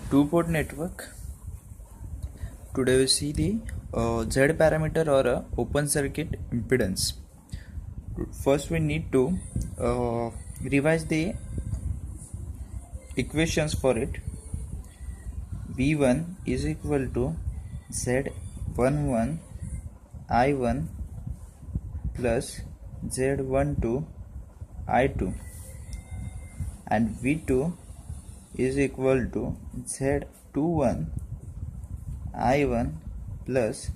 two-port network. Today we see the Z parameter or a open circuit impedance. First we need to revise the equations for it. V1 is equal to Z11 I1 plus Z12 I2, and V2 is equal to Z21 I1 plus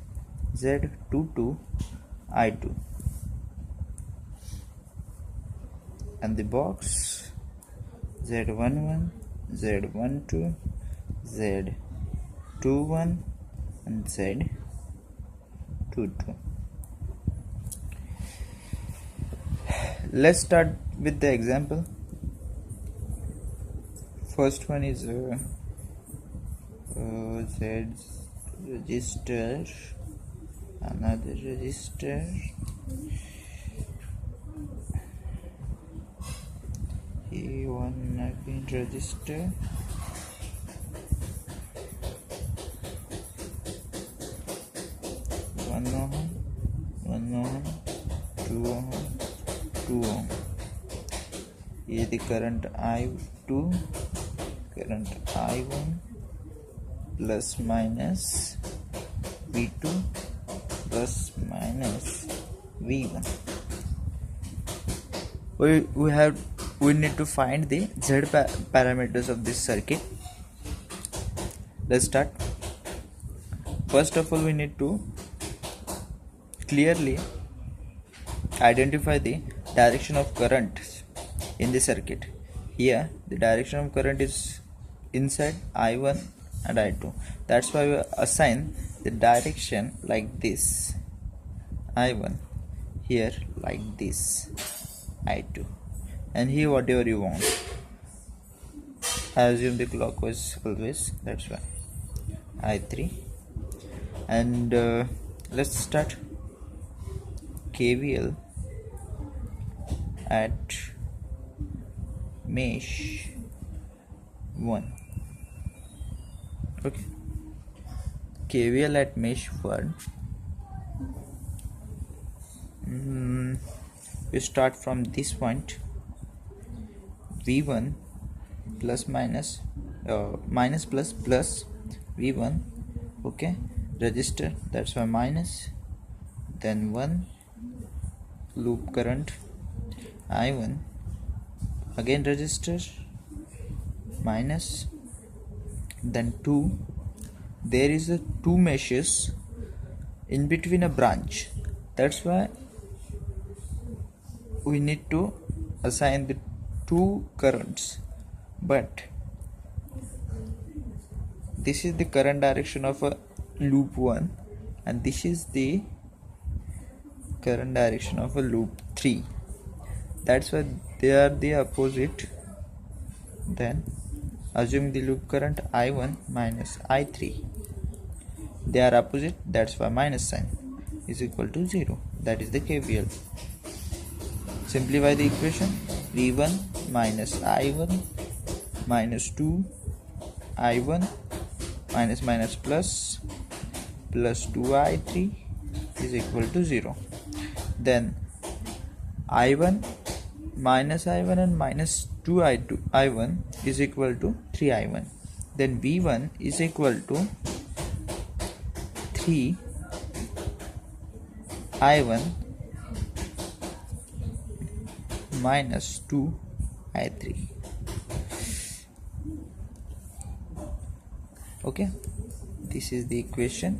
Z22 I2, and the box Z11 Z12 Z21 and Z22. Let's start with the example. First one is Z register, another register, one again register, one ohm, 2 ohm, 2 ohm. Here the current I2, current I1 plus minus V2 plus minus V1. We need to find the Z parameters of this circuit. Let's start. First of all, we need to clearly identify the direction of current in the circuit. Here the direction of current is inside I1 and I2. That's why we assign the direction like this, I1, here like this, I2, and here whatever you want. I assume the clockwise always, that's why I3. And let's start KVL at mesh 1. Okay, KVL at mesh 1. We start from this point. V1 plus minus minus plus plus V1. Okay, register, that's why minus, then 1 loop current I1, again register, minus, then 2. There is a 2 meshes in between a branch, that's why we need to assign the 2 currents, but this is the current direction of a loop 1 and this is the current direction of a loop 3. That's why they are the opposite. Then assume the loop current I1 minus I3, they are opposite, that's why minus sign is equal to 0. That is the KVL. Simplify the equation. V1 minus I1 minus 2 I1 minus minus plus 2 I3 is equal to 0. Then I1 minus I1 and minus 2 I1 is equal to 3 I1. Then V1 is equal to 3 I1 minus 2 I3. Okay, this is the equation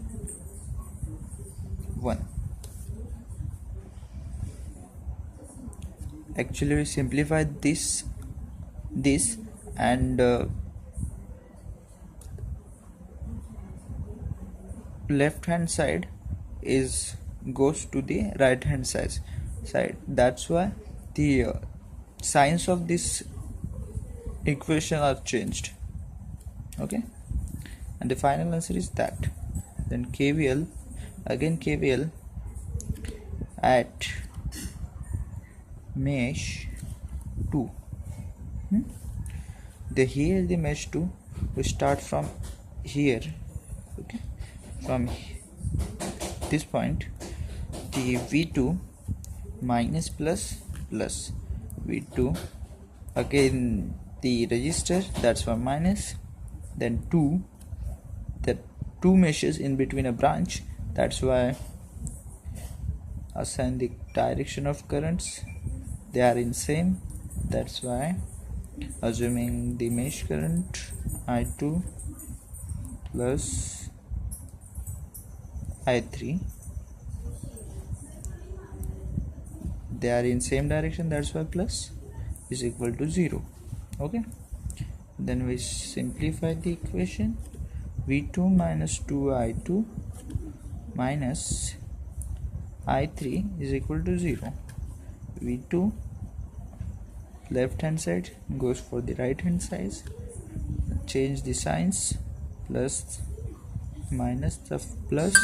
1. Actually we simplified this and left hand side goes to the right hand side. That's why the signs of this equation are changed. Okay, and the final answer is that. Then KVL, again KVL at mesh 2. Here the mesh 2, we start from here, okay, from this point, the v2 minus plus plus v2, again the register, that's why minus, then 2, the two meshes in between a branch, that's why assign the direction of currents, they are in same, that's why assuming the mesh current I2 plus I3, they are in same direction, that's why plus is equal to 0. Okay, then we simplify the equation. V2 minus 2I2 minus I3 is equal to 0. V2 left hand side goes for the right hand side, change the signs, plus minus the plus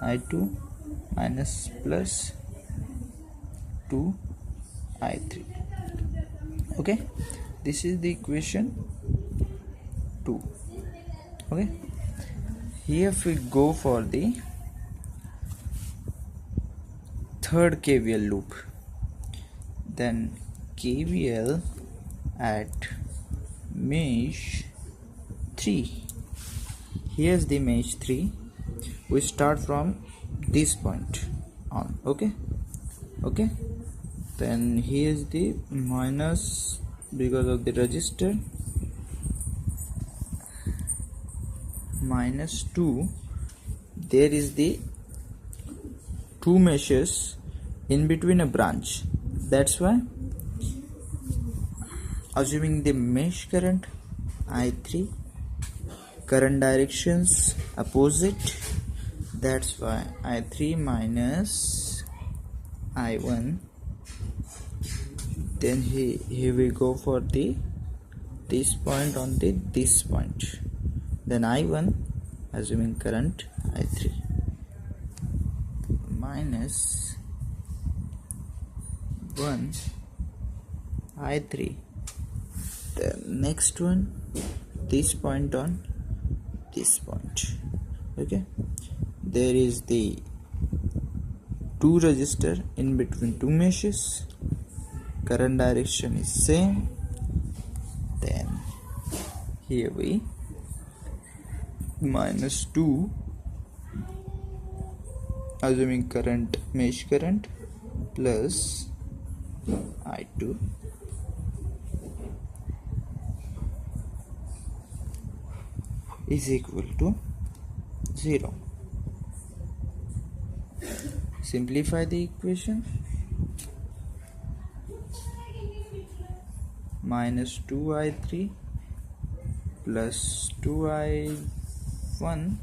I2 minus plus 2 I3. Okay, this is the equation 2. Okay, here if we go for the third KVL loop, then KVL at mesh 3. Here's the mesh 3. We start from this point on. Okay, then here's the minus because of the resistor, minus 2, there is the two meshes in between a branch, that's why assuming the mesh current I3, current directions opposite, that's why I3 minus I1, then here we go for the this point on the this point, then I1 assuming current I3 minus 1 I3, the next one this point on this point. Okay, there is the two resistor in between two meshes, current direction is same, then here we minus 2 assuming current mesh current plus I2 is equal to 0. Simplify the equation. Minus 2I3 plus 2I1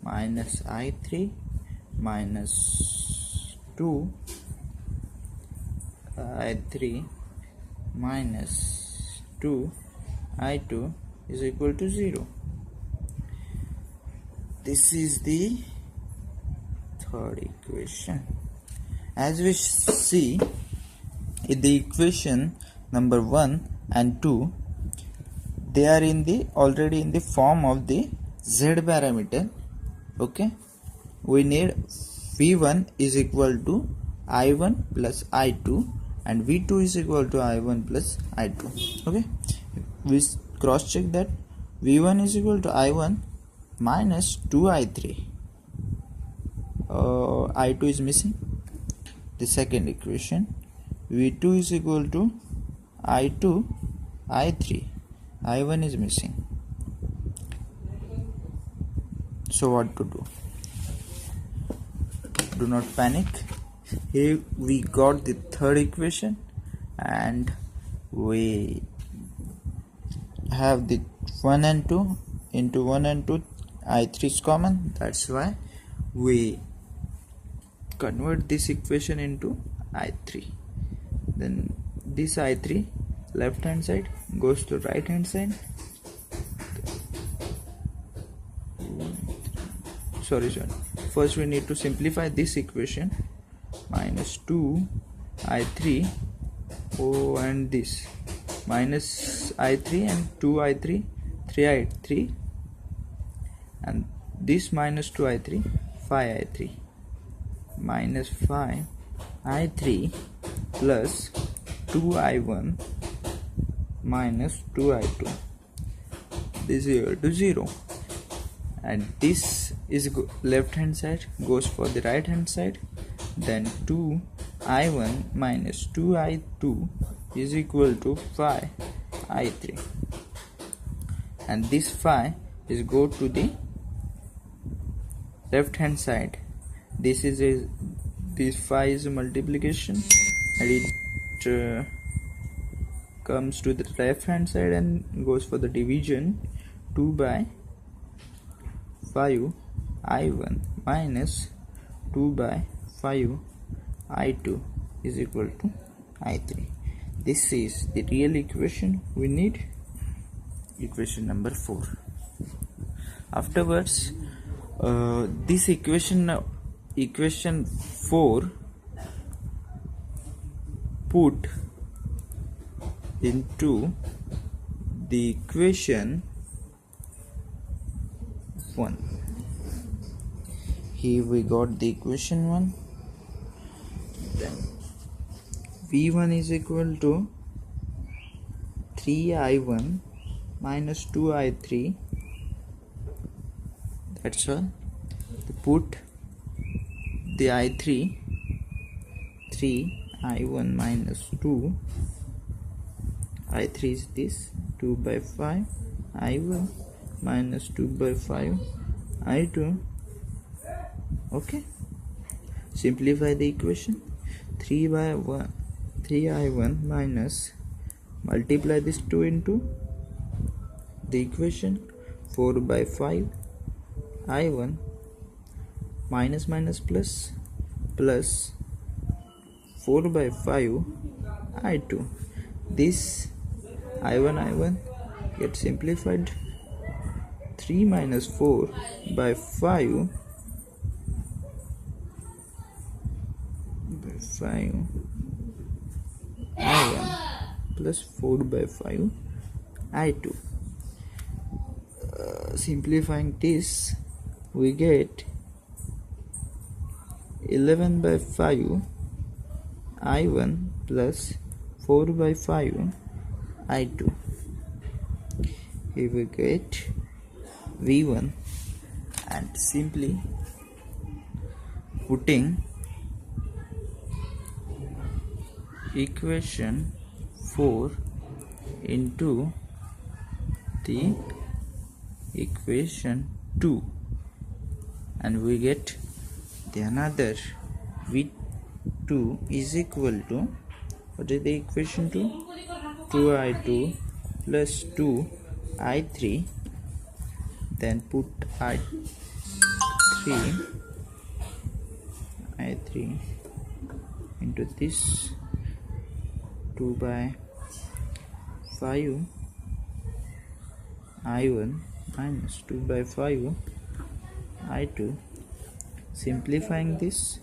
minus I3 minus 2 I3 minus 2 I2 is equal to 0. This is the third equation. As we see in the equation number 1 and 2, they are in the already in the form of the Z parameter. Okay, we need V1 is equal to I1 plus I2 and V2 is equal to I1 plus I2. Okay, we cross check that V1 is equal to I1 minus 2I3. I2 is missing. The second equation, V2 is equal to I2 I3, I1 is missing. So what to do? Do not panic. Here we got the third equation and we have the 1 and 2 into 1 and 2, I3 is common, that's why we convert this equation into I3. Then this I3 left hand side goes to right hand side. Sorry. First we need to simplify this equation. Minus 2 I3 and this minus I3 and 2 I3 3i3, and this minus 2i3, 5i3, minus 5i3 plus 2i1 minus 2i2. This is equal to 0, and this is left hand side goes for the right hand side. Then 2i1 minus 2i2 is equal to 5i3, and this 5 is go to the left hand side. This 5 is a multiplication, and it comes to the left hand side and goes for the division. 2 by 5 i1 minus 2 by 5 i2 is equal to i3. This is the real equation we need, equation number 4. Afterwards, this equation 4 put into the equation 1. Here we got the equation 1. Then v1 is equal to 3i1 minus 2i3. That's all. Put the i3, 3i1 minus 2, i3 is this, 2 by 5 i1 minus 2 by 5 i2. Okay, simplify the equation. 3i1 minus, multiply this 2 into the equation, 4 by 5 i1 minus minus plus 4 by 5 i2. This i1 gets simplified. 3 minus 4 by 5 i1 plus 4 by 5 i2. Simplifying this, we get 11 by 5 i1 plus 4 by 5 i2. Here we get v1, and simply putting equation 4 into the equation 2, and we get the another v2 is equal to, what is the equation 2? 2i2 plus 2i3. Then put i3 into this, 2 by 5 i1 minus 2 by 5 i2. Simplifying this,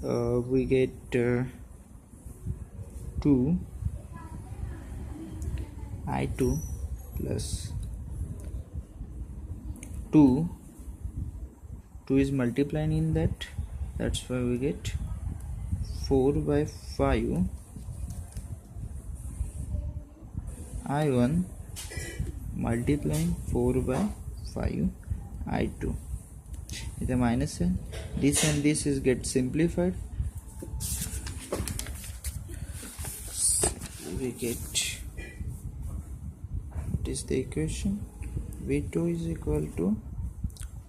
we get 2 i2 plus 2 is multiplying in that, that's why we get 4 by 5 i1 multiplying 4 by 5 i2. With a minus sign, this and this is get simplified. We get, what is the equation? v2 is equal to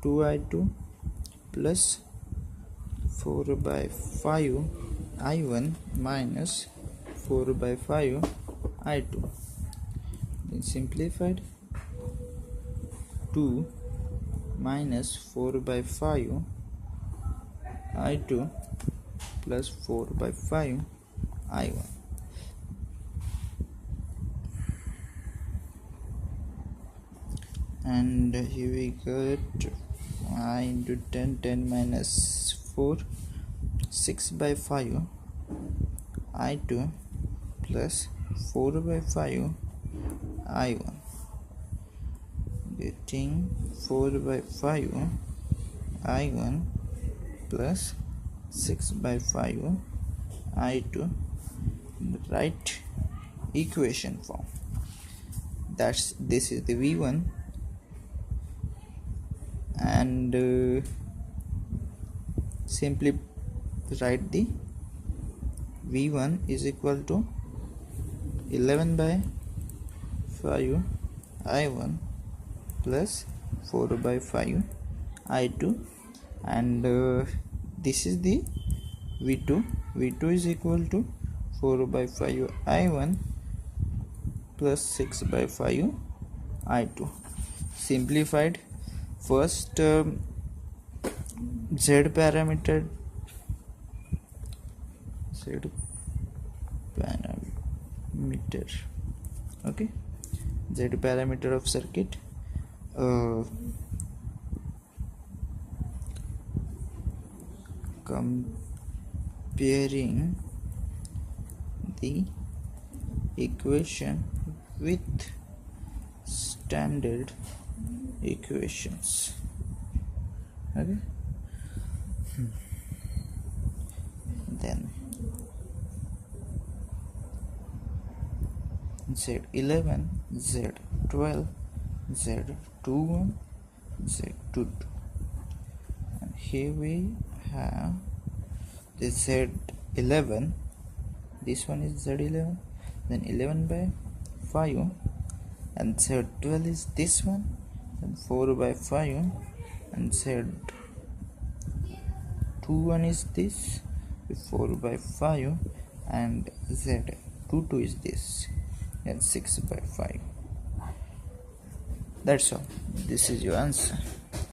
2i2 plus 4 by 5 i1 minus 4 by 5 i2. Then simplified, 2 minus 4 by 5 i2 plus 4 by 5 i1. And here we got I into 10 minus 4, 6 by 5 i2 plus 4 by 5 i1. getting 4 by 5 I1 plus 6 by 5 I2 in the right equation form. This is the V1, and simply write the V1 is equal to 11 by 5 I1 plus 4 by 5 I2, and this is the V2. V2 is equal to 4 by 5 I1 plus 6 by 5 I2. Simplified. First Z parameter okay, Z parameter of circuit, comparing the equation with standard equations. Okay, then Z11, Z12, Z21, Z22, and here we have the Z11. This one is Z11, then 11 by 5, and Z12 is this one, then 4 by 5, and Z21 is this, 4 by 5, and Z22 is this, and 6 by 5. That's all. This is your answer.